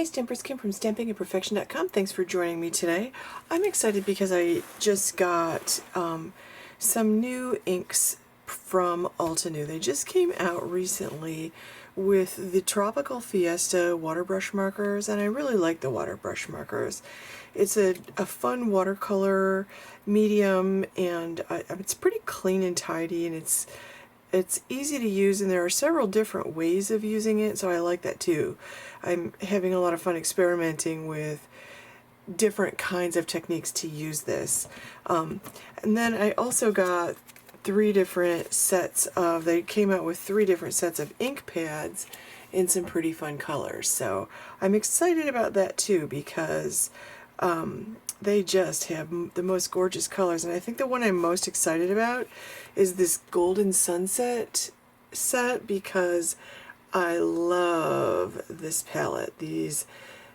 Hey Stampers, Kim from StampingImperfection.com. Thanks for joining me today. I'm excited because I just got some new inks from Altenew. They just came out recently with the Tropical Fiesta water brush markers, and I really like the water brush markers. It's a fun watercolor medium, and it's pretty clean and tidy, and it's easy to use, and there are several different ways of using it, so I like that too. I'm having a lot of fun experimenting with different kinds of techniques to use this. And then I also got they came out with 3 different sets of ink pads in some pretty fun colors. So I'm excited about that too, because they just have the most gorgeous colors, and I think the one I'm most excited about is this Golden Sunset set, because I love this palette. These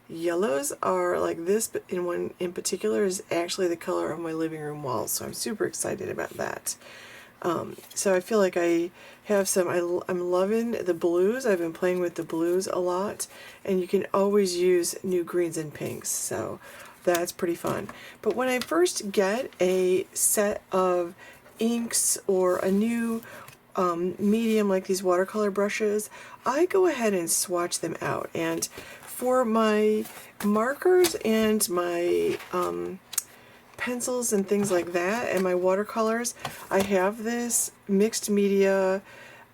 yellows are like this, but one in particular is actually the color of my living room walls, so I'm super excited about that. So I feel like I have some, I'm loving the blues. I've been playing with the blues a lot, and you can always use new greens and pinks, so that's pretty fun. But when I first get a set of inks or a new medium like these watercolor brushes, I go ahead and swatch them out. And for my markers and my pencils and things like that, and my watercolors, I have this mixed media,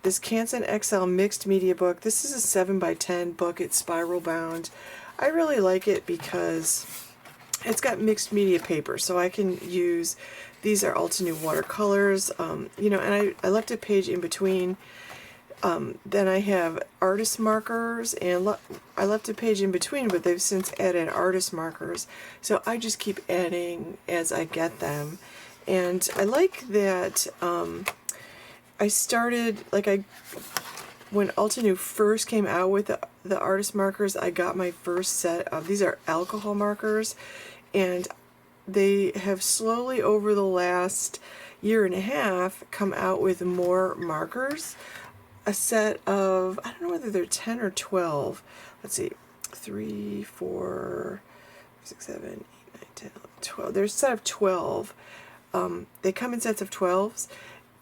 this Canson XL mixed media book. This is a 7x10 book. It's spiral bound. I really like it because it's got mixed media paper, so I can use, these are Altenew watercolors, you know, and I left a page in between. Then I have artist markers, and I left a page in between, but they've since added artist markers, so I just keep adding as I get them. And I like that I started, when Altenew first came out with the artist markers, I got my first set of, these are alcohol markers, and they have slowly over the last year and a half come out with more markers. A set of, I don't know whether they're 10 or 12. Let's see, 3, 4, 6, 7, 8, 9, 10, 11, 12. There's a set of 12. They come in sets of 12s,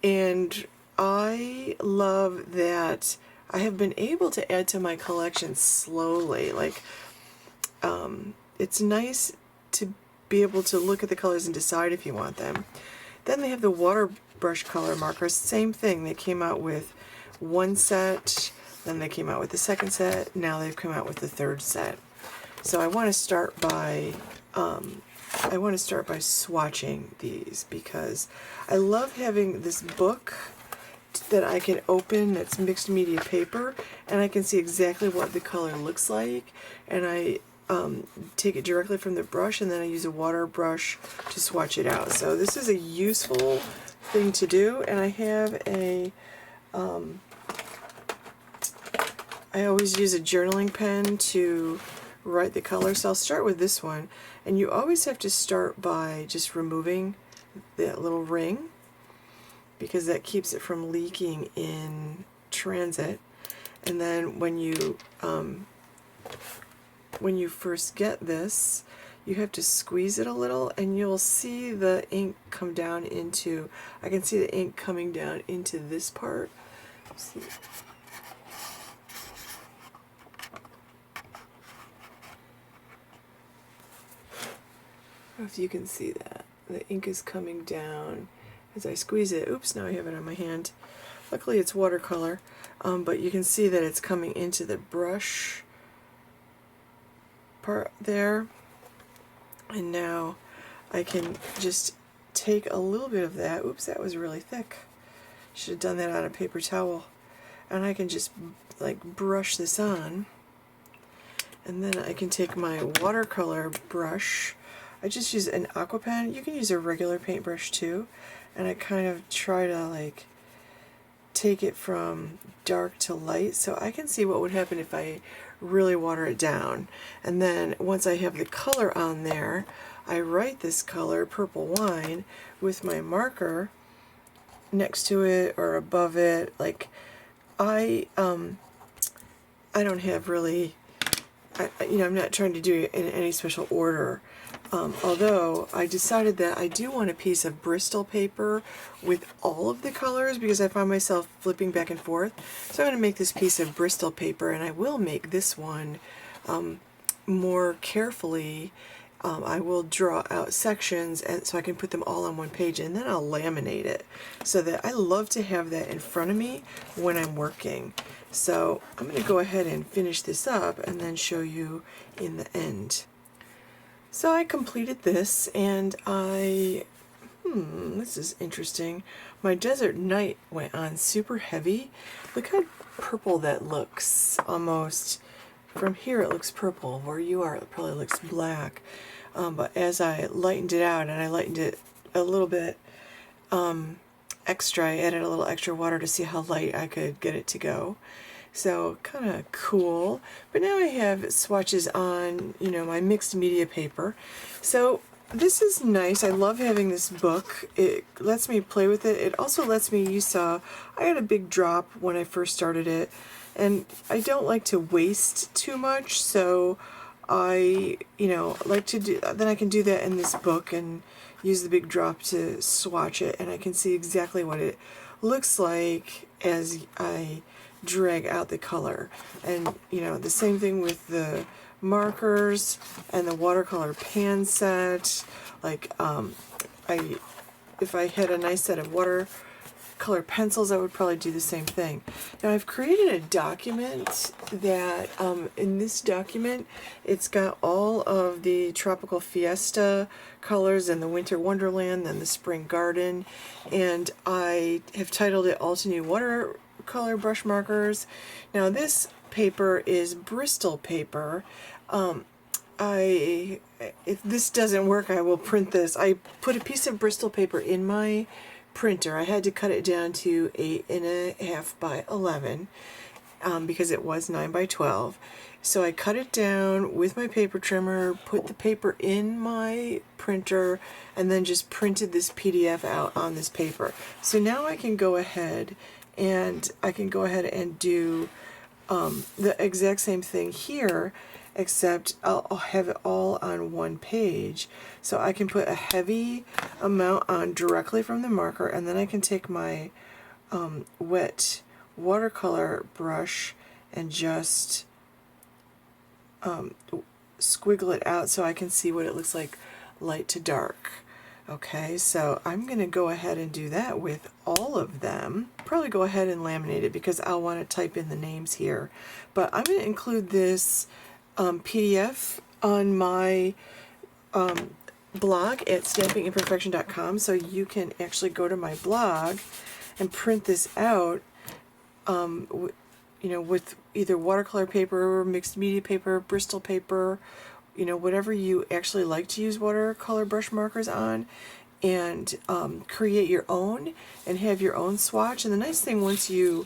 and I love that I have been able to add to my collection slowly. It's nice to be able to look at the colors and decide if you want them. Then they have the water brush color markers. Same thing. They came out with one set, then they came out with the second set, now they've come out with the third set. So I want to start by swatching these, because I love having this book that I can open that's mixed media paper, and I can see exactly what the color looks like, and I take it directly from the brush, and then I use a water brush to swatch it out. So this is a useful thing to do, and I have a I always use a journaling pen to write the color, so I'll start with this one, and you always have to start by just removing that little ring, because that keeps it from leaking in transit. And then when you first get this, you have to squeeze it a little, and you'll see the ink come down into, I can see the ink coming down into this part. Let's see. I don't know if you can see that. The ink is coming down as I squeeze it. Oops, now I have it on my hand. Luckily it's watercolor, but you can see that it's coming into the brush part there. And now I can just take a little bit of that. Oops, that was really thick. Should have done that on a paper towel. And I can just brush this on. And then I can take my watercolor brush. I just use an aqua pen. You can use a regular paintbrush too. And I kind of try to take it from dark to light, so I can see what would happen if I really water it down. And then once I have the color on there, I write this color, purple wine, with my marker next to it or above it. I don't have really I'm not trying to do it in any special order. Although I decided that I do want a piece of Bristol paper with all of the colors because I find myself flipping back and forth. So I'm going to make this piece of Bristol paper, and I will make this one more carefully. I will draw out sections and so I can put them all on one page, and then I'll laminate it so that I love to have that in front of me when I'm working. So I'm going to go ahead and finish this up and then show you in the end. So I completed this, and this is interesting. My Desert Night went on super heavy. Look how purple that looks. Almost from here it looks purple. Where you are it probably looks black. But as I lightened it out, and I lightened it a little bit extra, I added a little extra water to see how light I could get it to go. So kind of cool. But now I have swatches on, my mixed media paper. So this is nice. I love having this book. It lets me play with it. It also lets me, you saw, I had a big drop when I first started it. And I don't like to waste too much, so I, like to do, then I can do that in this book and use the big drop to swatch it, and I can see exactly what it looks like as I drag out the color. And the same thing with the markers and the watercolor pan set. Like if I had a nice set of watercolor pencils, I would probably do the same thing. Now I've created a document that in this document it's got all of the tropical Fiesta colors and the winter wonderland and the spring garden, and I have titled it Altenew Watercolor brush markers. Now this paper is Bristol paper. If this doesn't work, I will print this. I put a piece of Bristol paper in my printer. I had to cut it down to 8.5 by 11 because it was 9 by 12. So I cut it down with my paper trimmer, put the paper in my printer, and then just printed this PDF out on this paper. So now I can go ahead and do the exact same thing here, except I'll have it all on one page. So I can put a heavy amount on directly from the marker, and then I can take my wet watercolor brush and just squiggle it out so I can see what it looks like light to dark. Okay, so I'm going to go ahead and do that with all of them. Probably go ahead and laminate it because I'll want to type in the names here. But I'm going to include this PDF on my blog at StampingImperfection.com, so you can actually go to my blog and print this out with either watercolor paper, mixed media paper, Bristol paper, whatever you actually like to use watercolor brush markers on, and create your own and have your own swatch. And the nice thing, once you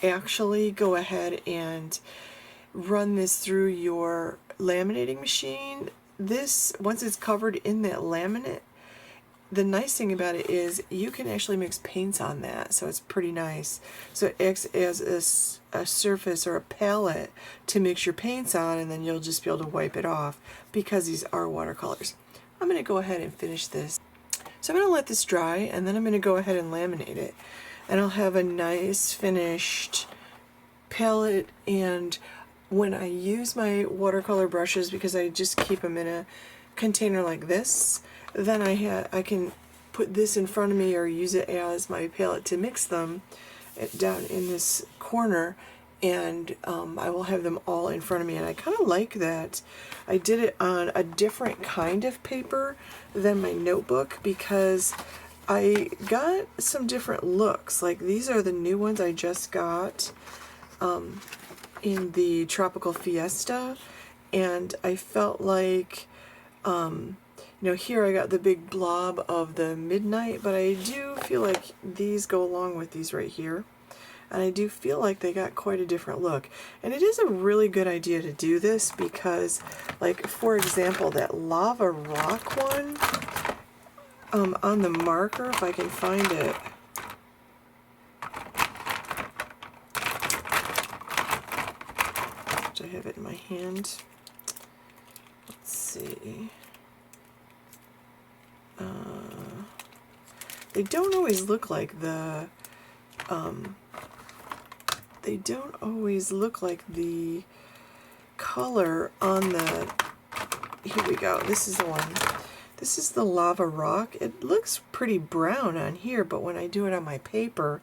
actually go ahead and run this through your laminating machine, once it's covered in that laminate, the nice thing about it is you can actually mix paints on that, so it's pretty nice. So it acts as a surface or a palette to mix your paints on, and then you'll just be able to wipe it off because these are watercolors. I'm going to go ahead and finish this. So I'm going to let this dry, and then I'm going to go ahead and laminate it. And I'll have a nice finished palette. And when I use my watercolor brushes, because I just keep them in a container like this, then I can put this in front of me or use it as my palette to mix them down in this corner, and I will have them all in front of me. And I kind of like that I did it on a different kind of paper than my notebook, because I got some different looks. Like these are the new ones I just got in the Tropical Fiesta, and I felt like here I got the big blob of the Midnight, but I do feel like these go along with these right here, and I do feel like they got quite a different look. And it is a really good idea to do this because, like, for example, that lava rock one on the marker, if I can find it, which I have hand. Let's see. They don't always look like the color on the, here we go, this is the one. This is the lava rock. It looks pretty brown on here, but when I do it on my paper,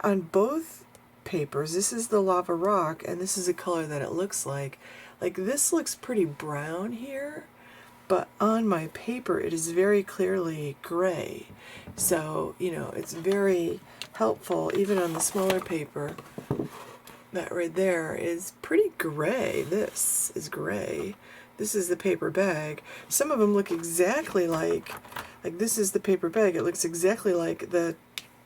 on both papers, this is the lava rock, and this is a color that it looks like. Like, this looks pretty brown here, but on my paper it is very clearly gray. So, you know, it's very helpful, even on the smaller paper. That right there is pretty gray. This is gray. This is the paper bag. Some of them look exactly like this is the paper bag. It looks exactly like the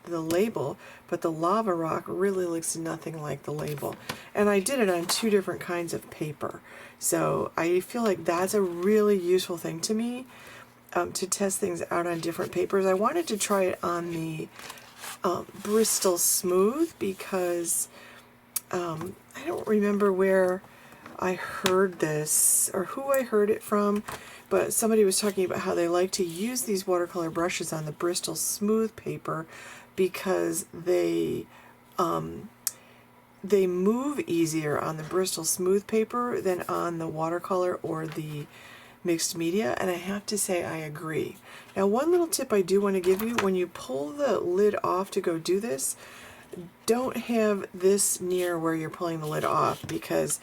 label, but the lava rock really looks nothing like the label. And I did it on 2 different kinds of paper. So I feel like that's a really useful thing to me, to test things out on different papers. I wanted to try it on the Bristol Smooth because I don't remember where I heard this or who I heard it from, but somebody was talking about how they like to use these watercolor brushes on the Bristol Smooth paper because they move easier on the Bristol Smooth paper than on the watercolor or the mixed media, and I have to say I agree. Now, one little tip I do want to give you: when you pull the lid off to go do this, don't have this near where you're pulling the lid off, because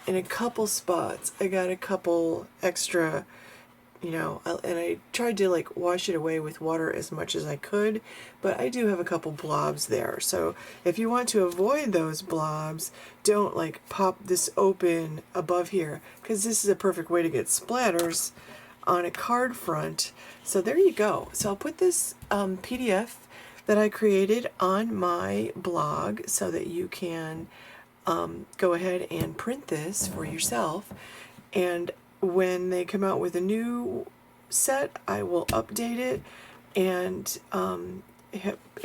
in a couple spots I got a couple extra, you know, and I tried to like wash it away with water as much as I could, but I do have a couple blobs there. So if you want to avoid those blobs, don't like pop this open above here, because this is a perfect way to get splatters on a card front. So there you go. So I'll put this PDF that I created on my blog so that you can go ahead and print this for yourself. And when they come out with a new set, I will update it and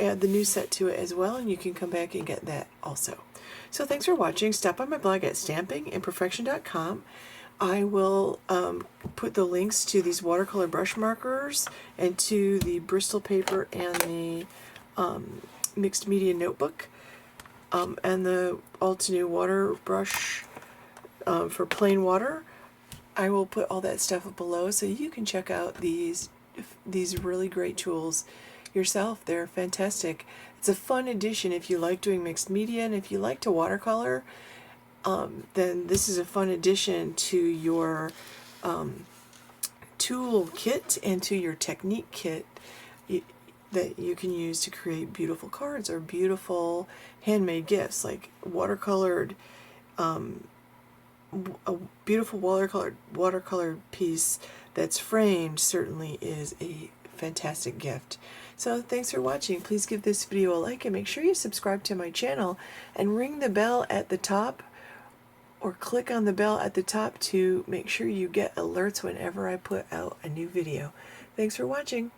add the new set to it as well, and you can come back and get that also. So thanks for watching. Stop by my blog at StampingImperfection.com. I will put the links to these watercolor brush markers and to the Bristol paper and the mixed media notebook and the Altenew water brush for plain water. I will put all that stuff up below so you can check out these really great tools yourself. They're fantastic. It's a fun addition if you like doing mixed media, and if you like to watercolor, then this is a fun addition to your tool kit and to your technique kit that you can use to create beautiful cards or beautiful handmade gifts, like watercolored. A beautiful watercolor piece that's framed certainly is a fantastic gift. So thanks for watching. Please give this video a like and make sure you subscribe to my channel and ring the bell at the top, or click on the bell at the top to make sure you get alerts whenever I put out a new video. Thanks for watching.